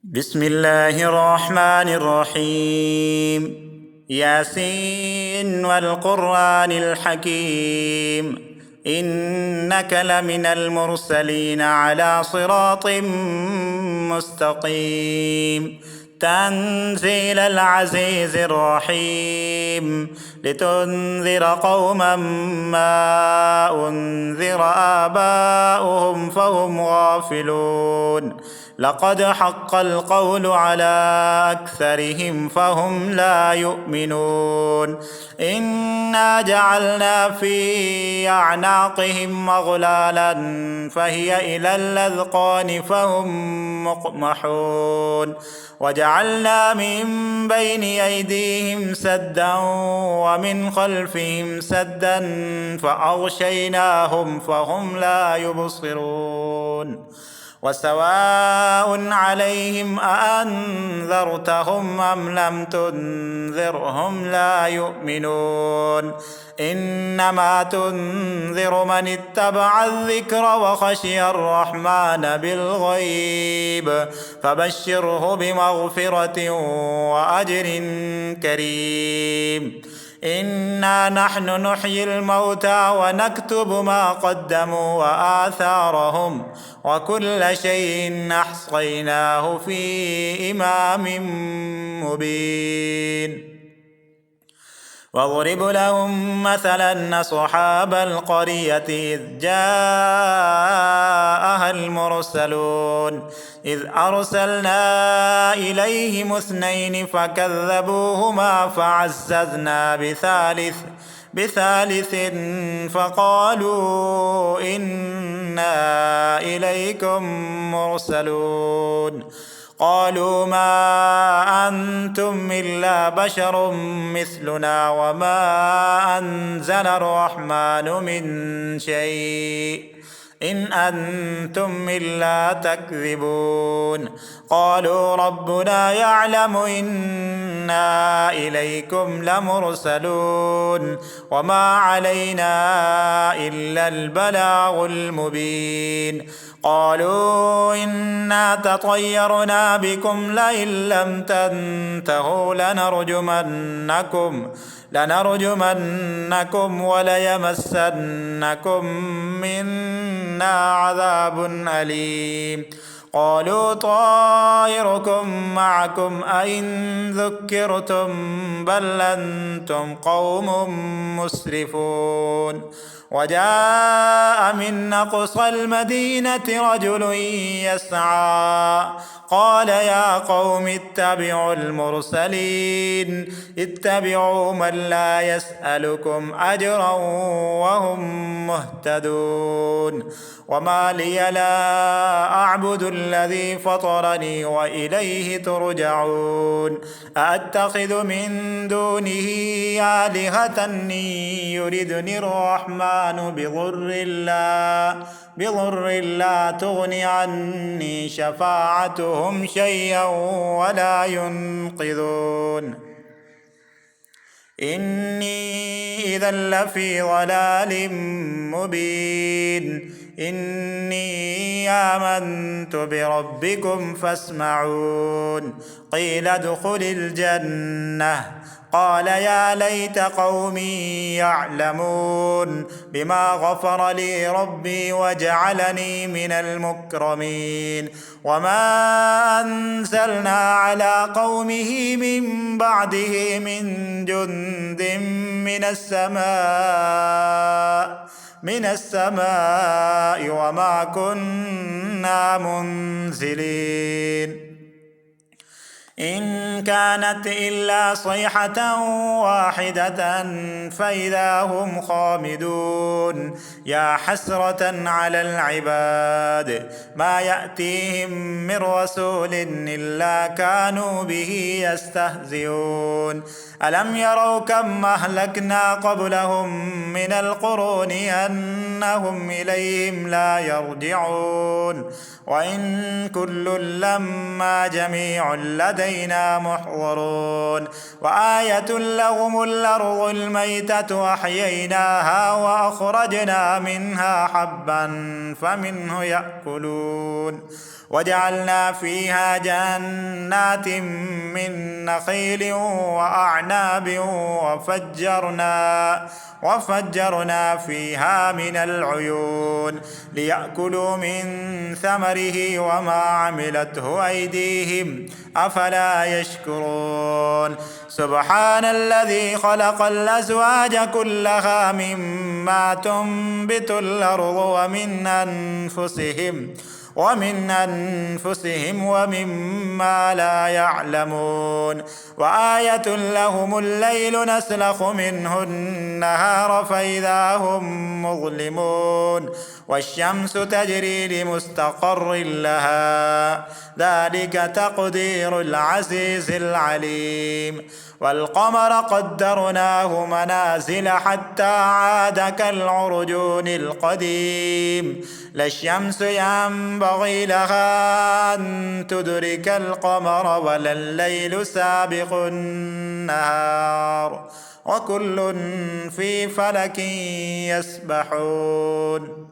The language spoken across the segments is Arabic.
بسم الله الرحمن الرحيم. ياسين والقرآن الحكيم، إنك لمن المرسلين على صراط مستقيم. تنزيل العزيز الرحيم، لتنذر قوما ما أنذر آباؤهم فهم غافلون. لقد حق القول على أكثرهم فهم لا يؤمنون. إنا جعلنا في أعناقهم أغلالا فهي إلى الأذقان فهم مقمحون. وجعلنا من بين أيديهم سدا ومن خلفهم سدا فأغشيناهم فهم لا يبصرون. وسواء عليهم أأنذرتهم أم لم تنذرهم لا يؤمنون. إنما تنذر من اتبع الذكر وخشي الرحمن بالغيب، فبشره بمغفرة وأجر كريم. إنا نحن نحيي الموتى ونكتب ما قدموا وآثارهم، وكل شيء أحصيناه في إمام مبين. واضرب لهم مثلا أصحاب القرية إذ جاءها المرسلون إذ أرسلنا إليهم اثنين فكذبوهما فعززنا بثالث فقالوا إنا إليكم مرسلون. قالوا ما أنتم إلا بشر مثلنا وما أنزل الرحمن من شيء إن أنتم إلا تكذبون. قالوا ربنا يعلم إنا إليكم لمرسلون وما علينا إلا البلاغ المبين. قالوا إنا تطيرنا بكم لئن لم تنتهوا لنرجمنكم وليمسنكم منا عذاب أليم. قالوا طائركم معكم أئن ذكرتم بل أنتم قوم مسرفون. وجاء من أقصى المدينة رجل يسعى قال يا قوم اتبعوا المرسلين اتبعوا من لا يسألكم أجرا وهم مهتدون. وما لي لا أعبد الذي فطرني وإليه ترجعون. أأتخذ من دونه آلهة يردني الرحمن بضر لا تغن عني شفاعتهم شيئا ولا ينقذون. إني إذا لفي ضلال مبين. إني آمنت بربكم فاسمعون. قيل ادخل الجنة قال يا ليت قومي يعلمون بما غفر لي ربي وجعلني من المكرمين. وما أنزلنا على قومه من بعده من جند من السماء وما كنا منزلين. إن كانت إلا صيحة واحدة فإذا هم خامدون. يا حسرة على العباد ما يأتيهم من رسول إلا كانوا به يستهزئون. ألم يروا كم أهلكنا قبلهم من القرون أنهم إليهم لا يرجعون. وإن كل لما جميع لدينا محضرون. وآية لهم الأرض الميتة أحييناها وأخرجنا منها حبا فمنه يأكلون وجعلنا فيها جنات من نخيل وأعناب وفجرنا فيها من العيون ليأكلوا من ثمره وما عملته أيديهم أفلا يشكرون سبحان الذي خلق الأزواج كلها مما تنبت الأرض ومن أنفسهم ومما لا يعلمون وآية لهم الليل نسلخ منه النهار فإذا هم مظلمون والشمس تجري لمستقر لها ذلك تقدير العزيز العليم والقمر قدرناه منازل حتى عاد كالعرجون القديم لا الشمس ينبغي لها أن تدرك القمر ولا الليل سابق النهار وكل في فلك يسبحون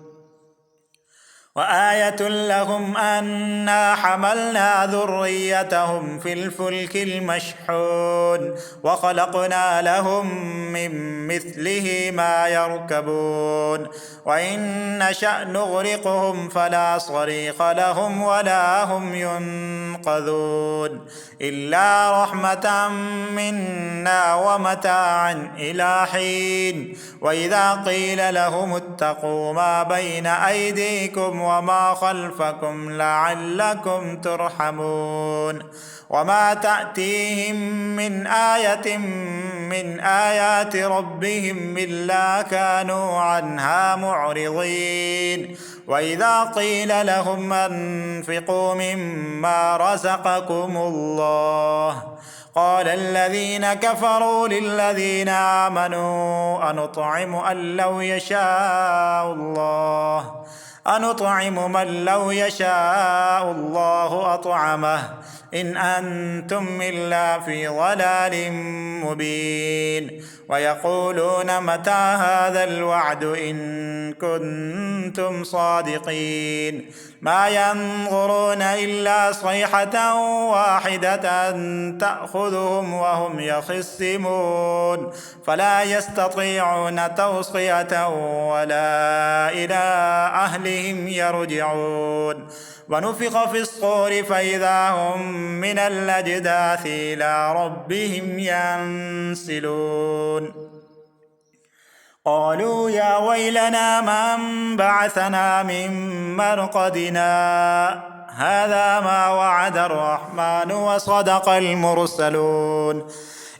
وآية لهم أنا حملنا ذريتهم في الفلك المشحون وخلقنا لهم من مثله ما يركبون وإن نشأ نغرقهم فلا صريخ لهم ولا هم ينقذون إلا رحمة منا ومتاعا إلى حين وإذا قيل لهم اتقوا ما بين أيديكم وما خلفكم لعلكم ترحمون وما تأتيهم من آية من آيات ربهم إلا كانوا عنها معرضين وإذا قيل لهم أنفقوا مما رزقكم الله قال الذين كفروا للذين آمنوا أنطعم من لو يشاء الله أطعمه إن أنتم إلا في ضلال مبين ويقولون متى هذا الوعد إن كنتم صادقين ما ينظرون إلا صيحة واحدة تأخذهم وهم يخصمون فلا يستطيعون توصية ولا إلى أهلهم يرجعون ونفخ في الصور فإذا هم من الأجداث إلى ربهم ينسلون قالوا يا ويلنا من بعثنا من مرقدنا هذا ما وعد الرحمن وصدق المرسلون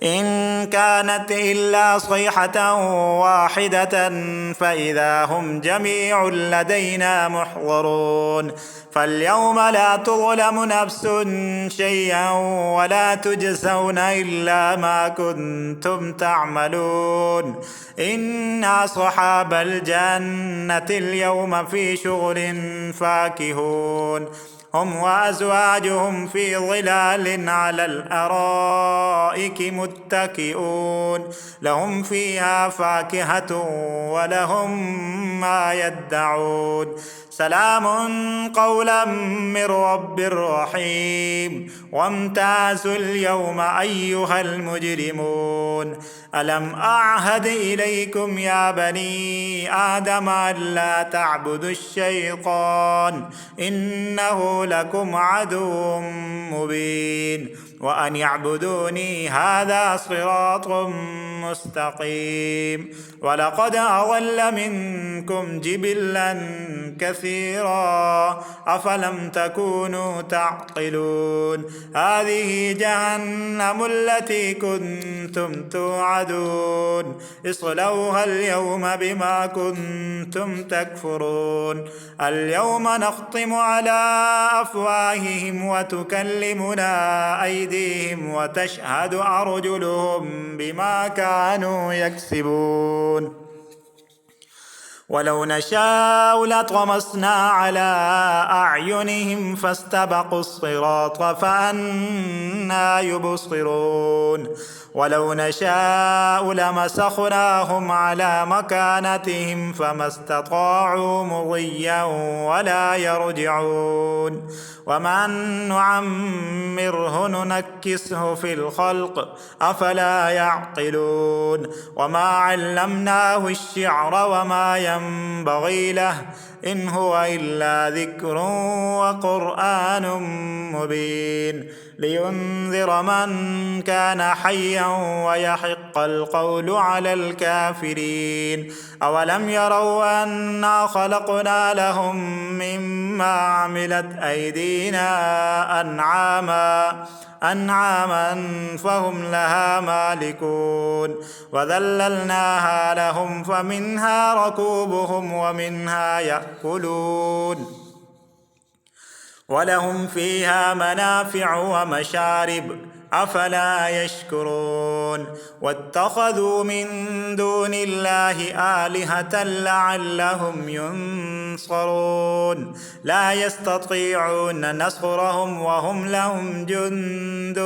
إن كانت إلا صيحة واحدة فإذا هم جميع لدينا محضرون فاليوم لا تظلم نفس شيئا ولا تجزون إلا ما كنتم تعملون إنا أصحاب الجنة اليوم في شغل فاكهون هم وأزواجهم في ظلال على الأرائك متكئون لهم فيها فاكهة ولهم ما يدعون سلام قولا من رب رحيم وامتازوا اليوم أيها المجرمون ألم أعهد إليكم يا بني آدم ألا تعبدوا الشيطان إنه لكم عدو مبين وأن يعبدوني هذا صراط مستقيم ولقد أضل منكم جبلا كثيرا أفلم تكونوا تعقلون هذه جهنم التي كنتم توعدون اصلوها اليوم بما كنتم تكفرون اليوم نختم على أفواههم وتكلمنا أيديهم وتشهد أرجلهم بما كانوا يكسبون ولو نشاء لطمسنا على أعينهم فاستبقوا الصراط فأنى يبصرون ولو نشاء لمسخناهم على مكانتهم فما استطاعوا مضيا ولا يرجعون ومن نعمره ننكسه في الخلق أفلا يعقلون وما علمناه الشعر وما ينبغي له إن هو إلا ذكر وقرآن مبين لينذر من كان حيا ويحق القول على الكافرين أولم يروا أنا خلقنا لهم مما عملت أيدينا أنعاما فهم لها مالكون وذللناها لهم فمنها ركوبهم ومنها يأكلون ولهم فيها منافع ومشارب أفلا يشكرون واتخذوا من دون الله آلهة لعلهم ينصرون لا يستطيعون نصرهم وهم لهم جند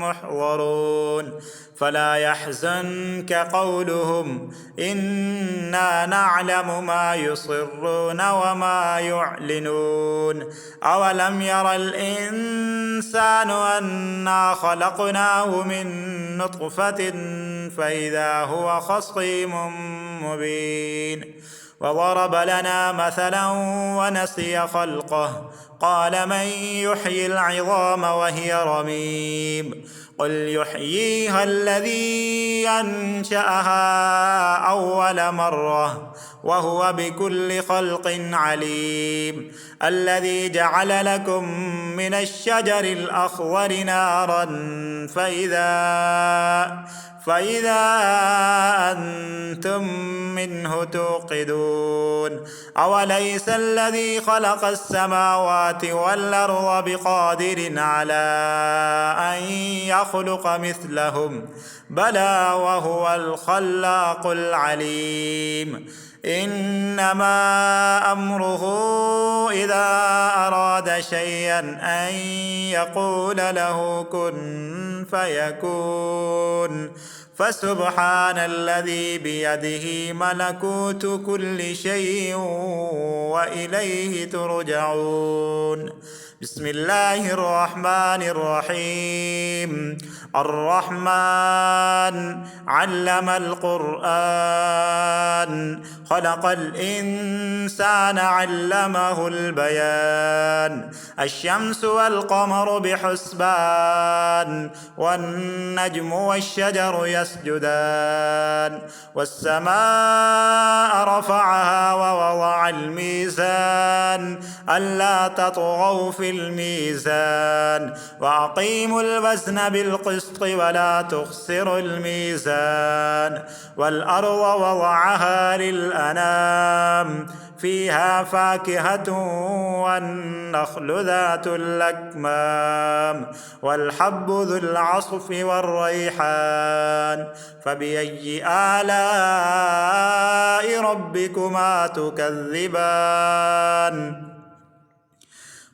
محضرون فلا يحزنك قولهم إنا نعلم ما يصرون وما يعلنون أولم ير الإنسان أنا خلقناه من نطفة فإذا هو خصيم مبين وضرب لنا مثلا ونسي خلقه قال من يحيي العظام وهي رميم قل يحييها الذي أنشأها أول مرة وهو بكل خلق عليم الذي جعل لكم من الشجر الأخضر نارا فإذا أنتم منه توقدون أوليس الذي خلق السماوات والأرض بقادر على أن يخلق مثلهم بلى وهو الخلاق العليم إنما أمره إذا أراد شيئا أن يقول له كن فيكون فسبحان الذي بيده ملكوت كل شيء وإليه ترجعون بسم الله الرحمن الرحيم الرحمن علم القرآن خلق الإنسان علمه البيان الشمس والقمر بحسبان والنجم والشجر يسجدان والسماء رفعها ووضع الميزان ألا تطغوا في الميزان وأقيموا الوزن بالقسط ولا تخسروا الميزان والأرض وضعها للأنام فيها فاكهة والنخل ذات الأكمام والحب ذو العصف والريحان فبأي آلاء ربكما تكذبان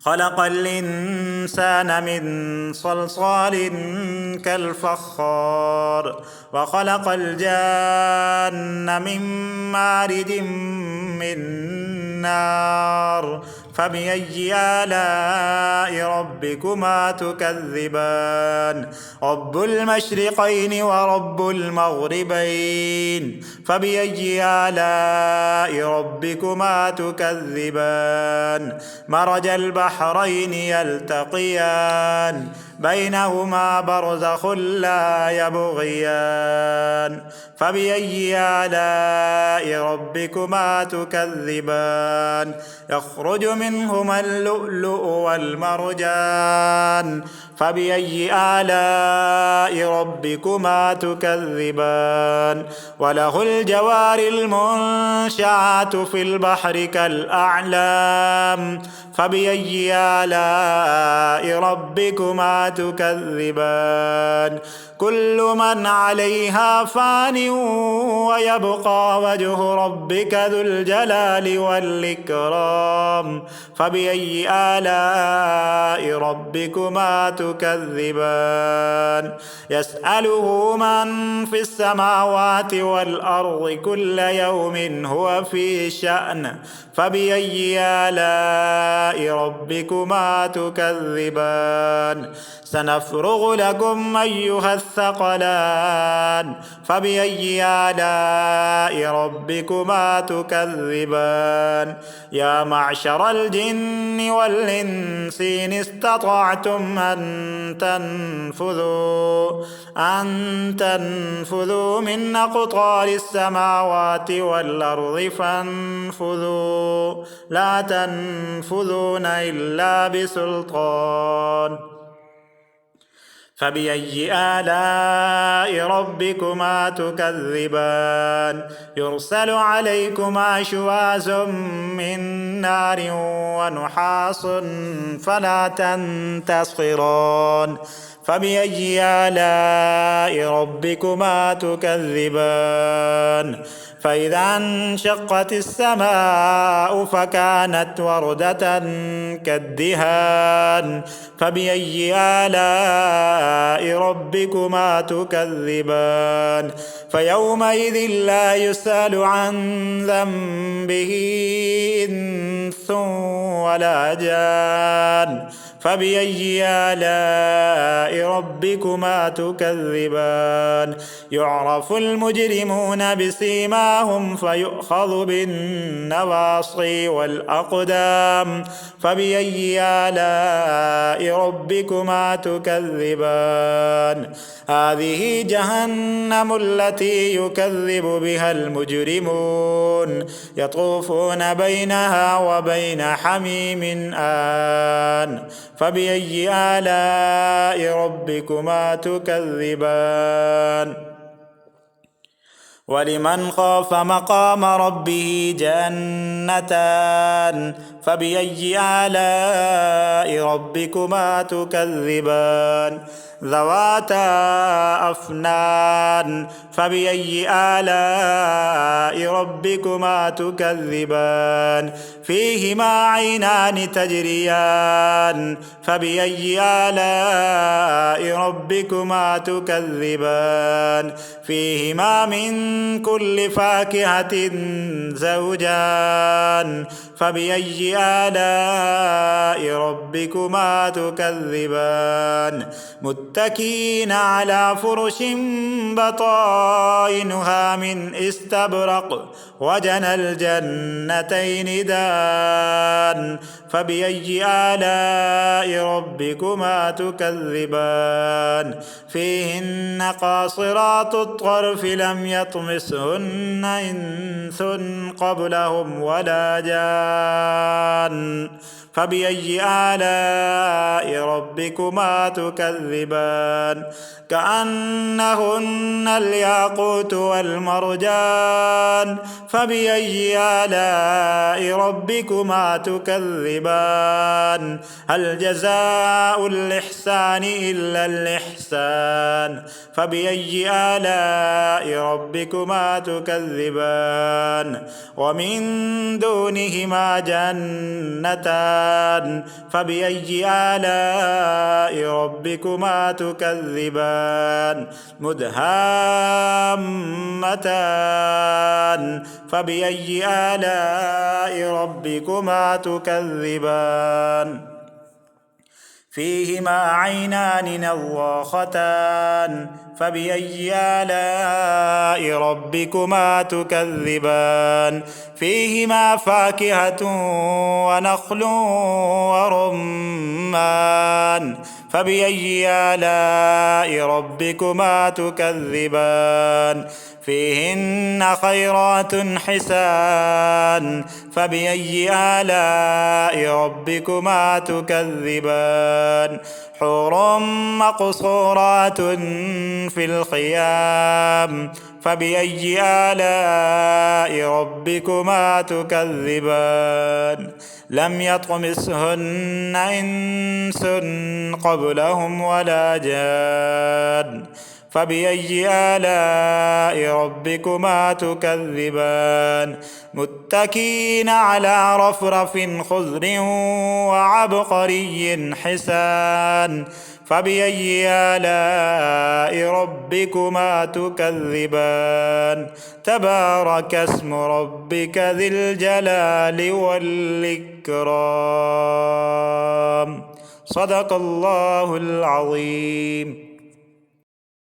خلق الإنسان من صلصال كالفخار وخلق الجان من مارد من نار فبأي آلاء ربكما تكذبان رب المشرقين ورب المغربين فبأي آلاء ربكما تكذبان مرج البحرين يلتقيان بينهما برزخ لا يبغيان فبأي آلاء ربكما تكذبان يخرج منهما اللؤلؤ والمرجان فبأي آلاء ربكما تكذبان وله الجوار المنشآت في البحر كالأعلام فبأي آلاء ربكما تكذبان كل من عليها فان ويبقى وجه ربك ذو الجلال والإكرام فبأي آلاء ربكما تكذبان يسأله من في السماوات والأرض كل يوم هو في شأن فبأي آلاء ربكما تكذبان سنفرغ لكم أيها الثقلان فبأي آلاء ربكما تكذبان يا معشر الجن والإنس إن استطعتم أن تنفذوا من أقطار السماوات والأرض فانفذوا لا تنفذون إلا بسلطان فبأي آلاء ربكما تكذبان يرسل عليكما شواظ من نار ونحاس فلا تنتصران فبأي آلاء ربكما تكذبان فإذا انشقت السماء فكانت وردة كالدهان فبأي آلاء ربكما تكذبان فيومئذ لا يسأل عن ذنبه إنس ولا جان فبأي آلاء ربكما تكذبان يعرف المجرمون بسيماهم فيؤخذ بالنواصي والأقدام فبأي آلاء ربكما تكذبان هذه جهنم التي يكذب بها المجرمون يطوفون بينها وبين حميم آن فبأي آلاء ربكما تكذبان ولمن خاف مقام ربه جنتان فبأي آلاء ربكما تكذبان ذواتا أفنان فبأي آلاء ربكما تكذبان فيهما عينان تجريان فبأي آلاء ربكما تكذبان فيهما من كل فاكهة زوجان فبأي آلاء ربكما تكذبان متكئين على فرش بطائنها من استبرق وجنى الجنتين دان فبأي آلاء ربكما تكذبان فيهن قاصرات الطرف لم يطمسهن إنس قبلهم ولا جان فبأي آلاء ربكما تكذبان كأنهن الياقوت والمرجان فبأي آلاء ربكما تكذبان هل جزاء الإحسان إلا الإحسان فبأي آلاء ربكما تكذبان ومن دونهما جنتان فبأي آلاء ربكما تكذبان مدهامتان فبأي آلاء ربكما تكذبان فيهما عينان نضاختان فبأي آلاء ربكما تكذبان فيهما فاكهة ونخل ورمان فبأي آلاء ربكما تكذبان فيهن خيرات حسان فبأي آلاء ربكما تكذبان حور مقصورات في الخيام فبأي آلاء ربكما تكذبان لم يطمثهن إنس قبلهم ولا جان فبأي آلاء ربكما تكذبان متكئين على رفرف خضر وعبقري حسان فبأي آلاء ربكما تكذبان تبارك اسم ربك ذي الجلال والإكرام صدق الله العظيم.